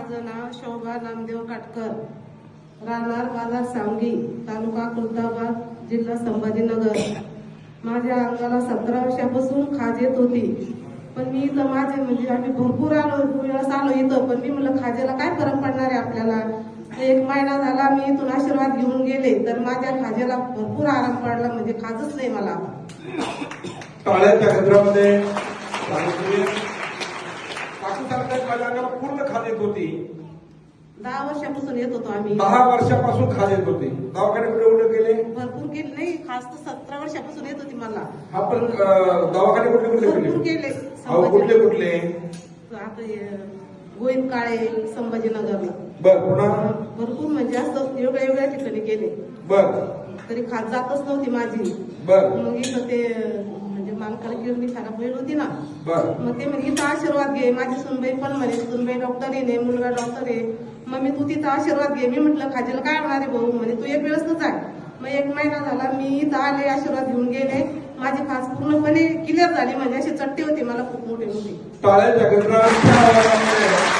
माझं नाव शोभा नामदेव काटकर, राहणार बाजार सांगी, तालुका खुलताबाद, जिल्हा संभाजीनगर. माझ्या अंगाला 17 वर्षापासून खाज येत होती. पण मी इथं माझे म्हणजे आम्ही भरपूर वेळेस आलो इथं, पण मी म्हणलं खाजेला काय फरक पडणार आहे आपल्याला. 1 महिना झाला मी इथून आशीर्वाद घेऊन गेले तर माझ्या खाजेला भरपूर आराम पडला, म्हणजे खाजच नाही मला. टाळ्यांच्या गजरामध्ये पहिल्यांदा पूर्ण खाज येत होती. 10 वर्षापासून येत होतो आम्ही. 10 वर्षापासून खाज येत होती. दवाखाने कुठे कुठे गेले? भरपूर केले नाही, खास तर 17 वर्षापासून येत होती मला. आपण दवाखाने कुठले कुठले भरपूर गेले? केले. कुठले कुठले? आता गोविंद काळे संभाजीनगरला. बर, पुन्हा भरपूर म्हणजे असं वेगळ्या ठिकाणी केले. बर, तरी खात जातच नव्हती माझी. बर, मग इथं ते म्हणजे मानकाला किरणी खराब होईल होती ना, बर, मग ते म्हणजे इथं आशीर्वाद घे. माझी सुनबाई पण म्हणे, सुनबाई डॉक्टर आहे, मुलगा डॉक्टर आहे, मम्मी तू तिथं आशीर्वाद घे. मी म्हटलं खाजेला काय होणार आहे भाऊ, म्हणे तू एक वेळेसच आहे. मग 1 महिना झाला मी इथं आले, आशीर्वाद घेऊन गेले. माझी खास पूर्णपणे क्लिअर झाली, म्हणजे अशी चट्टी होती मला खूप मोठी मोठी. टाळ्यांच्या गजरामध्ये